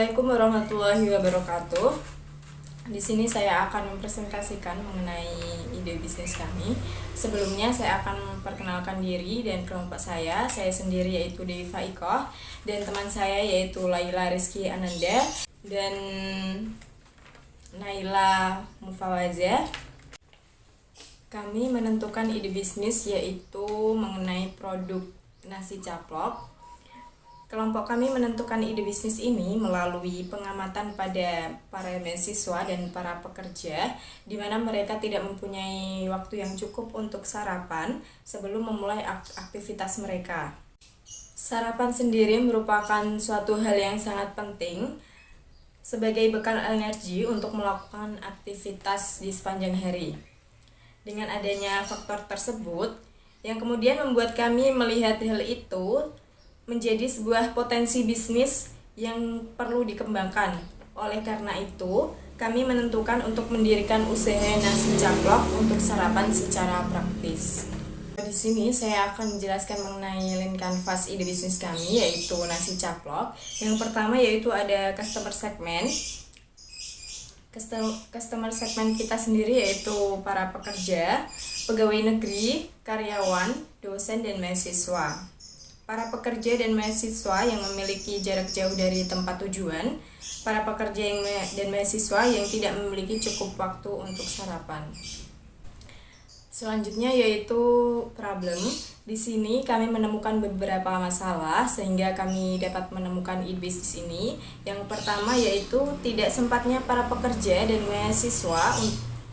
Assalamualaikum warahmatullahi wabarakatuh. Di sini saya akan mempresentasikan mengenai ide bisnis kami. Sebelumnya saya akan memperkenalkan diri dan kelompok saya. Saya sendiri yaitu Dewi Faikoh dan teman saya yaitu Laila Rizky Ananda dan Naila Mufawazah. Kami menentukan ide bisnis yaitu mengenai produk nasi caplok. Kelompok kami menentukan ide bisnis ini melalui pengamatan pada para mahasiswa dan para pekerja, di mana mereka tidak mempunyai waktu yang cukup untuk sarapan sebelum memulai aktivitas mereka. Sarapan sendiri merupakan suatu hal yang sangat penting sebagai bekal energi untuk melakukan aktivitas di sepanjang hari. Dengan adanya faktor tersebut, yang kemudian membuat kami melihat hal itu menjadi sebuah potensi bisnis yang perlu dikembangkan. Oleh karena itu, kami menentukan untuk mendirikan usaha nasi caplok untuk sarapan secara praktis. Di sini saya akan menjelaskan mengenai lean canvas ide bisnis kami, yaitu nasi caplok. Yang pertama yaitu ada customer segment. Customer segment kita sendiri yaitu para pekerja, pegawai negeri, karyawan, dosen, dan mahasiswa. Para pekerja dan mahasiswa yang memiliki jarak jauh dari tempat tujuan, para pekerja dan mahasiswa yang tidak memiliki cukup waktu untuk sarapan. Selanjutnya yaitu problem. Di sini kami menemukan beberapa masalah sehingga kami dapat menemukan ide bisnis ini. Yang pertama yaitu tidak sempatnya para pekerja dan mahasiswa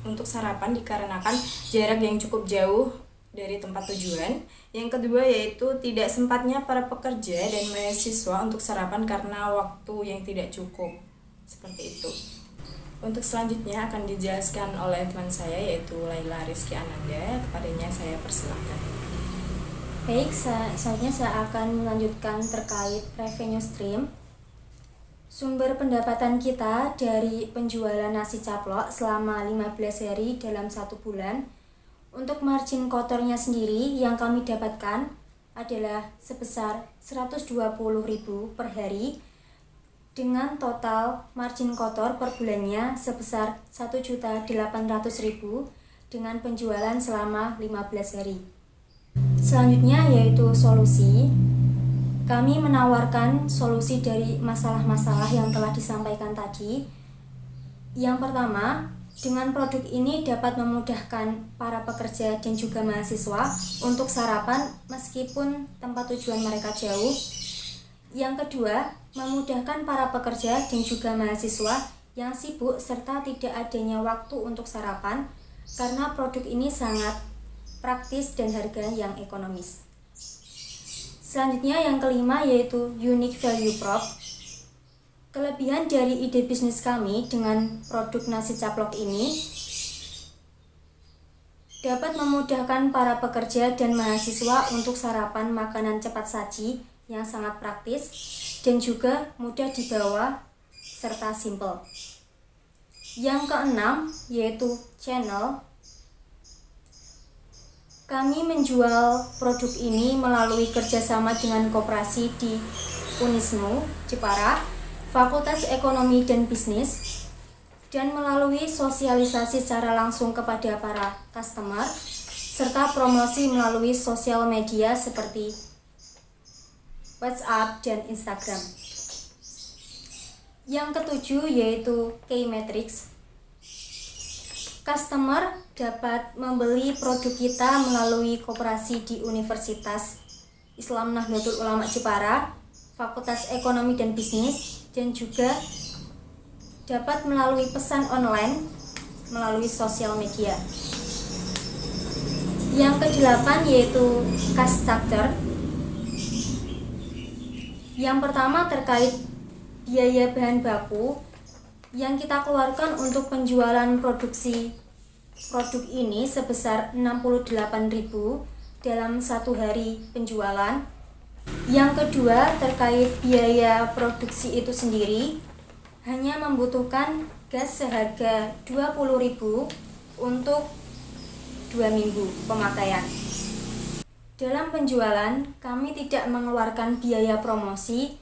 untuk sarapan dikarenakan jarak yang cukup jauh dari tempat tujuan. Yang kedua yaitu tidak sempatnya para pekerja dan mahasiswa untuk sarapan karena waktu yang tidak cukup. Seperti itu. Untuk selanjutnya akan dijelaskan oleh teman saya yaitu Laila Rizky Ananda. Kepadanya saya persilakan. Baik, selanjutnya saya akan melanjutkan terkait revenue stream. Sumber pendapatan kita dari penjualan nasi caplok selama 15 hari dalam 1 bulan. Untuk margin kotornya sendiri yang kami dapatkan adalah sebesar 120.000 per hari dengan total margin kotor per bulannya sebesar 1.800.000 dengan penjualan selama 15 hari. Selanjutnya yaitu solusi. Kami menawarkan solusi dari masalah-masalah yang telah disampaikan tadi. Yang pertama, dengan produk ini dapat memudahkan para pekerja dan juga mahasiswa untuk sarapan meskipun tempat tujuan mereka jauh. Yang kedua, memudahkan para pekerja dan juga mahasiswa yang sibuk serta tidak adanya waktu untuk sarapan karena produk ini sangat praktis dan harga yang ekonomis. Selanjutnya yang kelima yaitu unique value prop. Kelebihan dari ide bisnis kami dengan produk nasi caplok ini dapat memudahkan para pekerja dan mahasiswa untuk sarapan makanan cepat saji yang sangat praktis dan juga mudah dibawa serta simple. Yang keenam yaitu channel. Kami menjual produk ini melalui kerjasama dengan koperasi di Unismu, Jepara, Fakultas Ekonomi dan Bisnis, dan melalui sosialisasi secara langsung kepada para customer, serta promosi melalui sosial media seperti WhatsApp dan Instagram. Yang ketujuh yaitu Key Matrix. Customer dapat membeli produk kita melalui koperasi di Universitas Islam Nahdlatul Ulama Jepara, Fakultas Ekonomi dan Bisnis, dan juga dapat melalui pesan online melalui sosial media. Yang kedelapan yaitu cost structure. Yang pertama terkait biaya bahan baku yang kita keluarkan untuk penjualan produksi produk ini sebesar 68.000 dalam 1 hari penjualan. Yang kedua terkait biaya produksi itu sendiri hanya membutuhkan gas seharga 20.000 untuk 2 minggu pemakaian. Dalam penjualan kami tidak mengeluarkan biaya promosi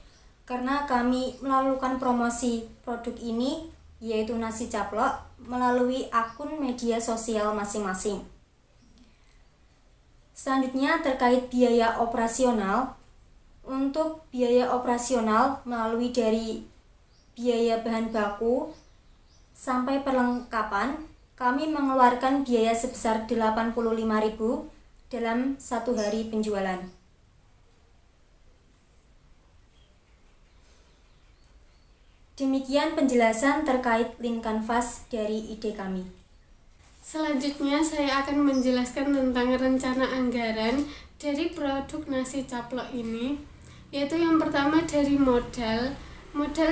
karena kami melakukan promosi produk ini, yaitu nasi caplok, melalui akun media sosial masing-masing. Selanjutnya terkait biaya operasional. Untuk biaya operasional melalui dari biaya bahan baku sampai perlengkapan, kami mengeluarkan biaya sebesar 85.000 dalam satu hari penjualan. Demikian penjelasan terkait Lean Canvas dari ide kami. Selanjutnya saya akan menjelaskan tentang rencana anggaran dari produk nasi caplok ini, yaitu yang pertama dari modal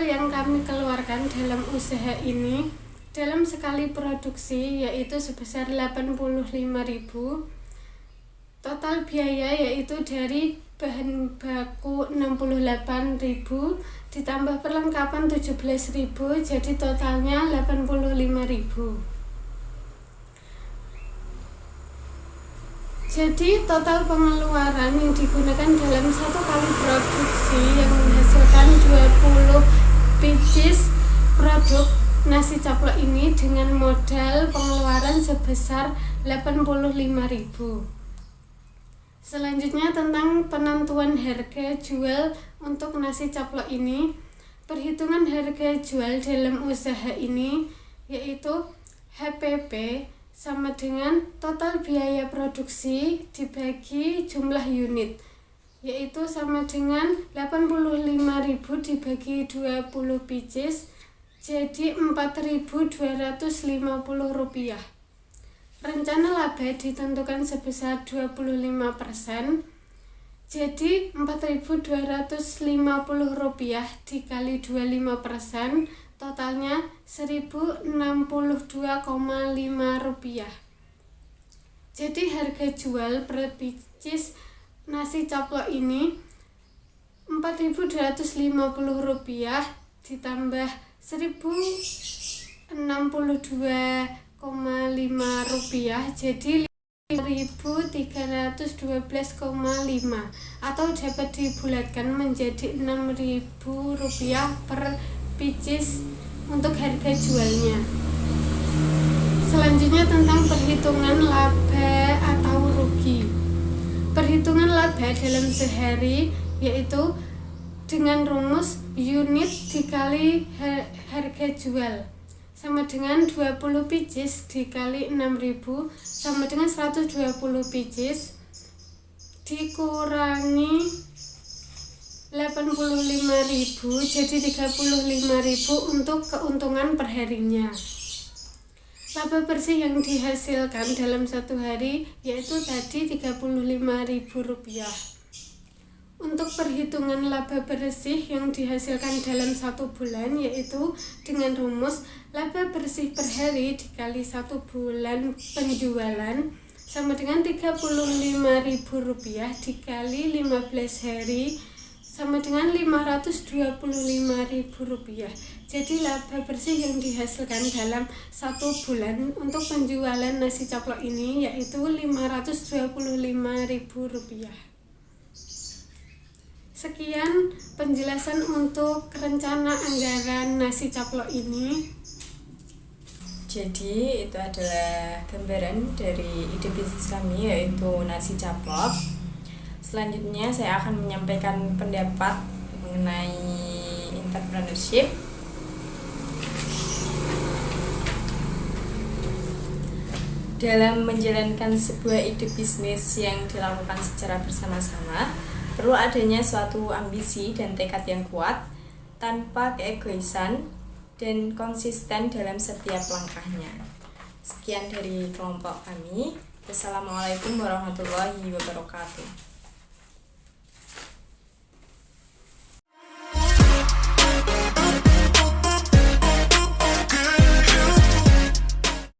yang kami keluarkan dalam usaha ini dalam sekali produksi yaitu sebesar 85.000. Total biaya yaitu dari bahan baku 68.000 ditambah perlengkapan 17.000, jadi totalnya 85.000. Jadi total pengeluaran yang digunakan dalam satu kali produksi yang menghasilkan 20 pieces produk nasi caplok ini dengan modal pengeluaran sebesar 85.000. Selanjutnya tentang penentuan harga jual untuk nasi caplok ini. Perhitungan harga jual dalam usaha ini yaitu HPP sama dengan total biaya produksi dibagi jumlah unit, yaitu sama dengan 85.000 dibagi 20 pieces, jadi Rp4.250. Rencana laba ditentukan sebesar 25%, jadi Rp4.250 dikali 25%, totalnya Rp1.062,5. Jadi harga jual per pieces nasi caplok ini Rp4.250 ditambah Rp1.062,5, jadi Rp3.312,5, atau dapat dibulatkan menjadi Rp6.000 per pieces untuk harga jualnya. Selanjutnya tentang perhitungan laba atau rugi. Perhitungan laba dalam sehari yaitu dengan rumus unit dikali harga jual sama dengan 20 pieces dikali 6.000 sama dengan 120 pieces dikurangi 85.000, jadi 35.000 untuk keuntungan perharinya. Laba bersih yang dihasilkan dalam satu hari yaitu tadi Rp35.000. Untuk perhitungan laba bersih yang dihasilkan dalam satu bulan yaitu dengan rumus laba bersih per hari dikali satu bulan penjualan sama dengan Rp35.000 dikali 15 hari sama dengan Rp525.000. Jadi laba bersih yang dihasilkan dalam satu bulan untuk penjualan nasi caplok ini yaitu Rp525.000. Sekian penjelasan untuk rencana anggaran nasi caplok ini. Jadi itu adalah gambaran dari ide bisnis kami yaitu nasi caplok. Selanjutnya saya akan menyampaikan pendapat mengenai entrepreneurship. Dalam menjalankan sebuah ide bisnis yang dilakukan secara bersama-sama, perlu adanya suatu ambisi dan tekad yang kuat tanpa keegoisan dan konsisten dalam setiap langkahnya. Sekian dari kelompok kami. Wassalamualaikum warahmatullahi wabarakatuh.